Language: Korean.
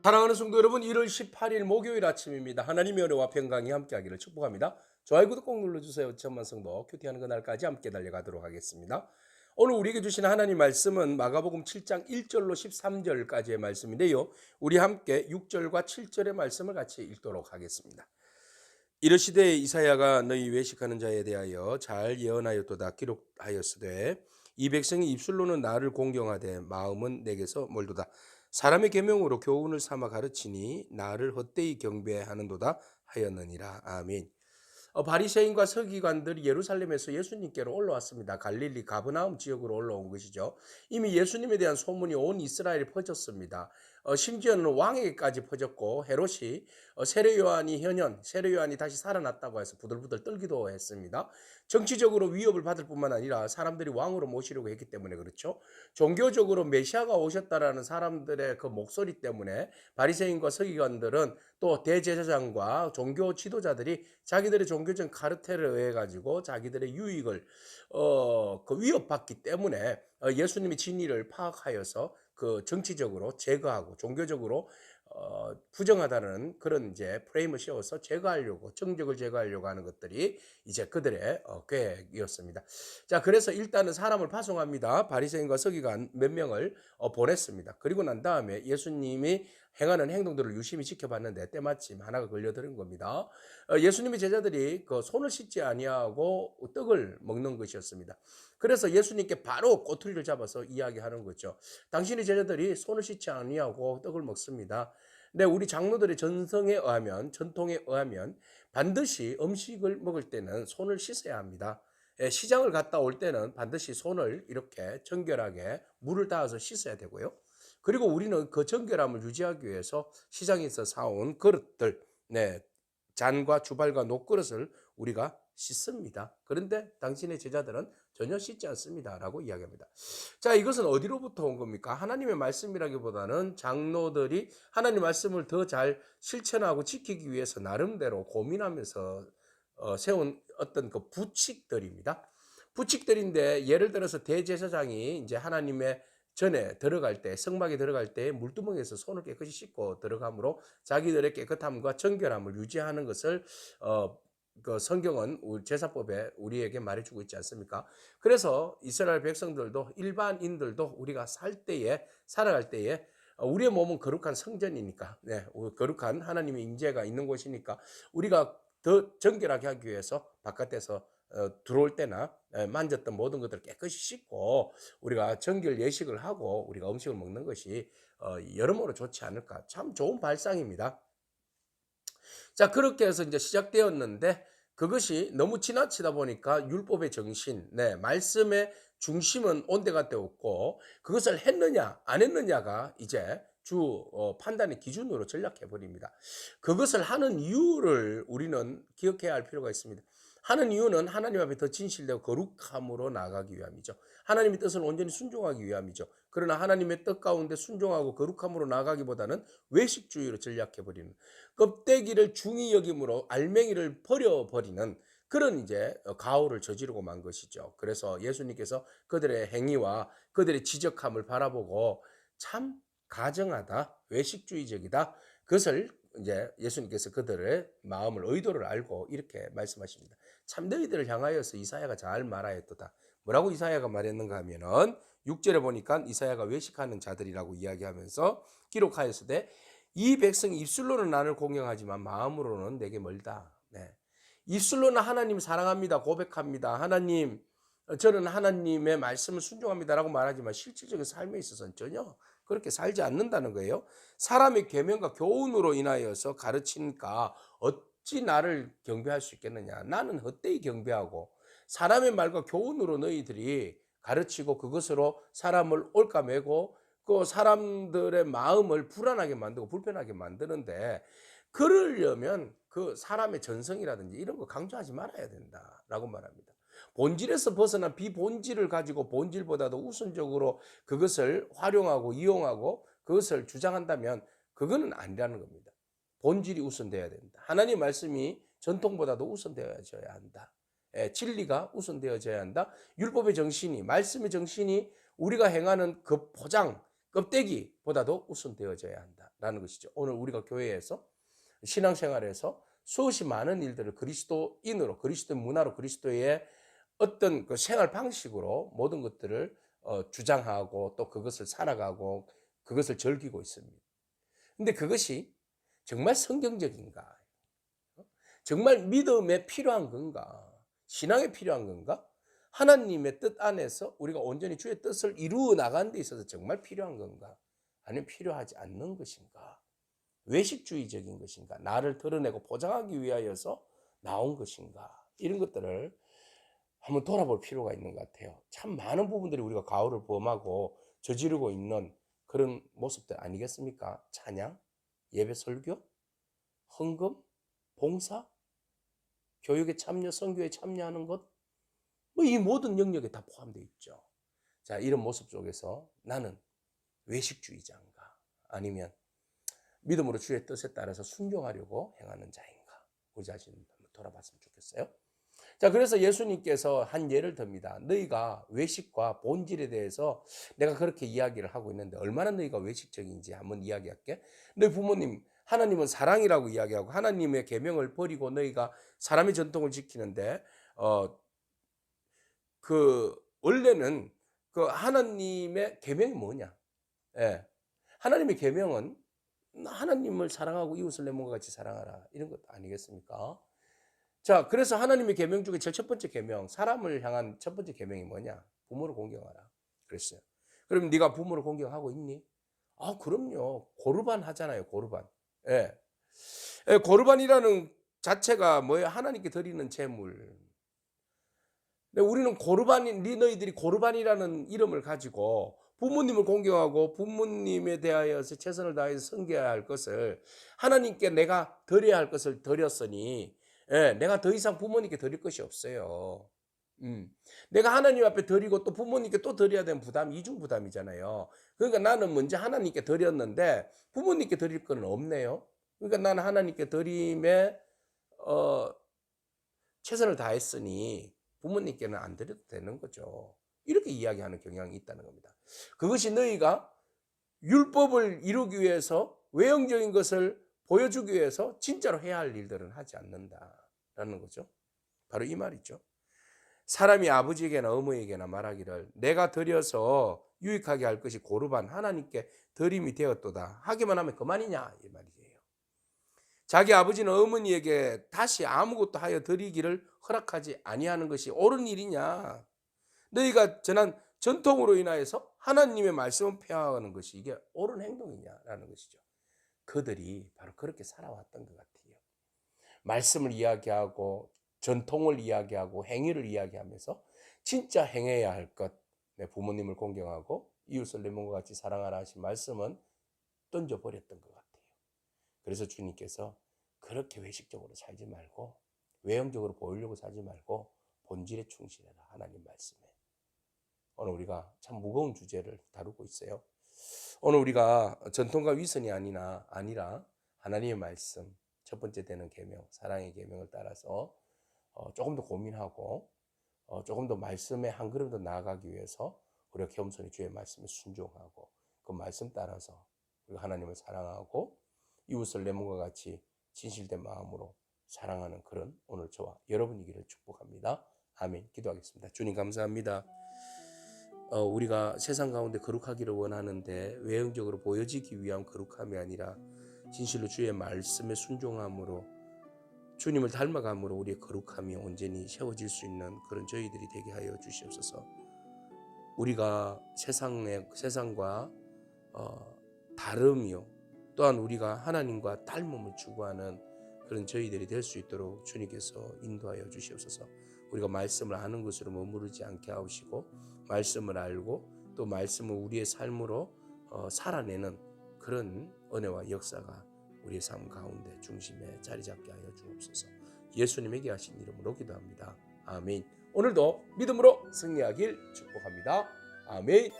사랑하는 성도 여러분, 1월 18일 목요일 아침입니다. 하나님의 은혜와 평강이 함께하기를 축복합니다. 좋아요, 구독 꼭 눌러주세요. 천만 성도 큐티하는 그날까지 함께 달려가도록 하겠습니다. 오늘 우리에게 주신 하나님 말씀은 마가복음 7장 1절로 13절까지의 말씀인데요. 우리 함께 6절과 7절의 말씀을 같이 읽도록 하겠습니다. 이르시되 이사야가 너희 외식하는 자에 대하여 잘 예언하였도다. 기록하였으되 이 백성이 입술로는 나를 공경하되 마음은 내게서 멀도다. 사람의 계명으로 교훈을 삼아 가르치니 나를 헛되이 경배하는도다 하였느니라. 아멘. 바리새인과 서기관들이 예루살렘에서 예수님께로 올라왔습니다. 갈릴리 가버나움 지역으로 올라온 것이죠. 이미 예수님에 대한 소문이 온 이스라엘에 퍼졌습니다. 심지어는 왕에게까지 퍼졌고 헤롯이 세례 요한이 현현, 세례 요한이 다시 살아났다고 해서 부들부들 떨기도 했습니다. 정치적으로 위협을 받을 뿐만 아니라 사람들이 왕으로 모시려고 했기 때문에 그렇죠. 종교적으로 메시아가 오셨다라는 사람들의 그 목소리 때문에 바리새인과 서기관들은 또 대제사장과 종교 지도자들이 자기들의 종교적 카르텔에 의해 가지고 자기들의 유익을 그 위협받기 때문에 예수님의 진리를 파악하여서 그 정치적으로 제거하고 종교적으로 부정하다는 그런 이제 프레임을 씌워서 제거하려고 정적을 제거하려고 하는 것들이 이제 그들의 계획이었습니다. 자, 그래서 일단은 사람을 파송합니다. 바리새인과 서기관 몇 명을 보냈습니다. 그리고 난 다음에 예수님이 행하는 행동들을 유심히 지켜봤는데 때마침 하나가 걸려드는 겁니다. 예수님의 제자들이 그 손을 씻지 아니하고 떡을 먹는 것이었습니다. 그래서 예수님께 바로 꼬투리를 잡아서 이야기하는 거죠. 당신의 제자들이 손을 씻지 아니하고 떡을 먹습니다. 근데 우리 장로들의 전통에 의하면 반드시 음식을 먹을 때는 손을 씻어야 합니다. 시장을 갔다 올 때는 반드시 손을 이렇게 정결하게 물을 닿아서 씻어야 되고요. 그리고 우리는 그 정결함을 유지하기 위해서 시장에서 사온 그릇들, 잔과 주발과 녹그릇을 우리가 씻습니다. 그런데 당신의 제자들은 전혀 씻지 않습니다. 라고 이야기합니다. 자, 이것은 어디로부터 온 겁니까? 하나님의 말씀이라기보다는 장로들이 하나님의 말씀을 더 잘 실천하고 지키기 위해서 나름대로 고민하면서 세운 어떤 그 부칙들입니다. 부칙들인데 예를 들어서 대제사장이 이제 하나님의 전에 들어갈 때 성막에 들어갈 때 물두멍에서 손을 깨끗이 씻고 들어가므로 자기들의 깨끗함과 정결함을 유지하는 것을 그 성경은 제사법에 우리에게 말해주고 있지 않습니까? 그래서 이스라엘 백성들도 일반인들도 우리가 살아갈 때에 우리의 몸은 거룩한 성전이니까, 거룩한 하나님의 임재가 있는 곳이니까 우리가 더 정결하게 하기 위해서 바깥에서 들어올 때나 만졌던 모든 것들을 깨끗이 씻고 우리가 정결 예식을 하고 우리가 음식을 먹는 것이 여러모로 좋지 않을까. 참 좋은 발상입니다. 자, 그렇게 해서 이제 시작되었는데 그것이 너무 지나치다 보니까 율법의 정신, 말씀의 중심은 온데가 되었고 그것을 했느냐 안 했느냐가 이제 주 판단의 기준으로 전락해 버립니다. 그것을 하는 이유를 우리는 기억해야 할 필요가 있습니다. 하는 이유는 하나님 앞에 더 진실되고 거룩함으로 나아가기 위함이죠. 하나님의 뜻을 온전히 순종하기 위함이죠. 그러나 하나님의 뜻 가운데 순종하고 거룩함으로 나아가기보다는 외식주의로 전략해버리는, 껍데기를 중히 여김으로 알맹이를 버려버리는 그런 이제 가오를 저지르고 만 것이죠. 그래서 예수님께서 그들의 행위와 그들의 지적함을 바라보고 참 가정하다, 외식주의적이다. 그것을 이제 예수님께서 그들의 마음을 의도를 알고 이렇게 말씀하십니다. 참 너희들을 향하여서 이사야가 잘 말하였도다. 뭐라고 이사야가 말했는가 하면은 6절에 보니까 이사야가 외식하는 자들이라고 이야기하면서 기록하였으되 이 백성이 입술로는 나를 공경하지만 마음으로는 내게 멀다. 입술로는 하나님 사랑합니다. 고백합니다. 하나님, 저는 하나님의 말씀을 순종합니다라고 말하지만 실질적인 삶에 있어서는 전혀 그렇게 살지 않는다는 거예요. 사람의 계명과 교훈으로 인하여서 가르치니까 어찌 나를 경배할 수 있겠느냐. 나는 헛되이 경배하고 사람의 말과 교훈으로 너희들이 가르치고 그것으로 사람을 올까매고 그 사람들의 마음을 불안하게 만들고 불편하게 만드는데 그러려면 그 사람의 전성이라든지 이런 거 강조하지 말아야 된다라고 말합니다. 본질에서 벗어난 비본질을 가지고 본질보다도 우선적으로 그것을 활용하고 이용하고 그것을 주장한다면 그거는 아니라는 겁니다. 본질이 우선되어야 된다. 하나님 말씀이 전통보다도 우선되어져야 한다. 진리가 우선되어져야 한다. 율법의 정신이, 말씀의 정신이 우리가 행하는 그 포장, 껍데기보다도 우선되어져야 한다. 된다라는 것이죠. 오늘 우리가 교회에서 신앙생활에서 수없이 많은 일들을 그리스도인으로, 그리스도의 문화로, 그리스도의 어떤 그 생활 방식으로 모든 것들을 주장하고 또 그것을 살아가고 그것을 즐기고 있습니다. 근데 그것이 정말 성경적인가? 정말 믿음에 필요한 건가? 신앙에 필요한 건가? 하나님의 뜻 안에서 우리가 온전히 주의 뜻을 이루어 나가는 데 있어서 정말 필요한 건가? 아니면 필요하지 않는 것인가? 외식주의적인 것인가? 나를 드러내고 포장하기 위하여서 나온 것인가? 이런 것들을 한번 돌아볼 필요가 있는 것 같아요. 참 많은 부분들이 우리가 가오를 범하고 저지르고 있는 그런 모습들 아니겠습니까? 찬양, 예배 설교, 헌금, 봉사, 교육에 참여, 선교에 참여하는 것, 뭐 이 모든 영역에 다 포함되어 있죠. 자, 이런 모습 속에서 나는 외식주의자인가? 아니면 믿음으로 주의 뜻에 따라서 순종하려고 행하는 자인가? 우리 자신을 한번 돌아봤으면 좋겠어요. 자, 그래서 예수님께서 한 예를 듭니다. 너희가 외식과 본질에 대해서 내가 그렇게 이야기를 하고 있는데 얼마나 너희가 외식적인지 한번 이야기할게. 너희 부모님, 하나님은 사랑이라고 이야기하고 하나님의 계명을 버리고 너희가 사람의 전통을 지키는데 원래는 그 하나님의 계명이 뭐냐? 예. 하나님의 계명은 하나님을 사랑하고 이웃을 내 몸과 같이 사랑하라. 이런 것 아니겠습니까? 자, 그래서 하나님의 계명 중에 제일 첫 번째 계명, 사람을 향한 첫 번째 계명이 뭐냐? 부모를 공경하라. 그랬어요. 그럼 네가 부모를 공경하고 있니? 아, 그럼요. 고르반 하잖아요. 고르반. 예. 예, 고르반이라는 자체가 뭐예요? 하나님께 드리는 제물. 근데 우리는 너희들이 고르반이라는 이름을 가지고 부모님을 공경하고 부모님에 대하여서 최선을 다해서 섬겨야 할 것을 하나님께 내가 드려야 할 것을 드렸으니 예, 내가 더 이상 부모님께 드릴 것이 없어요. 내가 하나님 앞에 드리고 또 부모님께 또 드려야 되는 부담, 이중 부담이잖아요. 그러니까 나는 먼저 하나님께 드렸는데 부모님께 드릴 건 없네요. 그러니까 나는 하나님께 드림에 어, 최선을 다했으니 부모님께는 안 드려도 되는 거죠. 이렇게 이야기하는 경향이 있다는 겁니다. 그것이 너희가 율법을 이루기 위해서 외형적인 것을 보여주기 위해서 진짜로 해야 할 일들은 하지 않는다라는 거죠. 바로 이 말이죠. 사람이 아버지에게나 어머니에게나 말하기를 내가 드려서 유익하게 할 것이 고르반 하나님께 드림이 되었도다 하기만 하면 그만이냐 이 말이에요. 자기 아버지는 어머니에게 다시 아무것도 하여 드리기를 허락하지 아니하는 것이 옳은 일이냐? 너희가 전한 전통으로 인하여서 하나님의 말씀을 폐하는 것이 이게 옳은 행동이냐라는 것이죠. 그들이 바로 그렇게 살아왔던 것 같아요. 말씀을 이야기하고 전통을 이야기하고 행위를 이야기하면서 진짜 행해야 할 것, 내 부모님을 공경하고 이웃을 내 몸과 같이 사랑하라 하신 말씀은 던져버렸던 것 같아요. 그래서 주님께서 그렇게 외식적으로 살지 말고 외형적으로 보이려고 살지 말고 본질에 충실해라 하나님 말씀에. 오늘 우리가 참 무거운 주제를 다루고 있어요. 오늘 우리가 전통과 위선이 아니라 하나님의 말씀 첫 번째 되는 계명, 사랑의 계명을 따라서 조금 더 고민하고 조금 더 말씀에 한 걸음 더 나아가기 위해서 우리가 겸손히 주의 말씀에 순종하고 그 말씀 따라서 우리가 하나님을 사랑하고 이웃을 내 몸과 같이 진실된 마음으로 사랑하는 그런 오늘 저와 여러분이기를 축복합니다. 아멘. 기도하겠습니다. 주님 감사합니다. 우리가 세상 가운데 거룩하기를 원하는데 외형적으로 보여지기 위한 거룩함이 아니라 진실로 주의 말씀에 순종함으로 주님을 닮아감으로 우리의 거룩함이 온전히 세워질 수 있는 그런 저희들이 되게 하여 주시옵소서. 우리가 세상과 다름이요 또한 우리가 하나님과 닮음을 추구하는 그런 저희들이 될 수 있도록 주님께서 인도하여 주시옵소서. 우리가 말씀을 아는 것으로 머무르지 않게 하시고 말씀을 알고 또 말씀을 우리의 삶으로 살아내는 그런 은혜와 역사가 우리의 삶 가운데 중심에 자리 잡게 하여 주옵소서. 예수님에게 하신 이름으로 기도합니다. 아멘. 오늘도 믿음으로 승리하길 축복합니다. 아멘.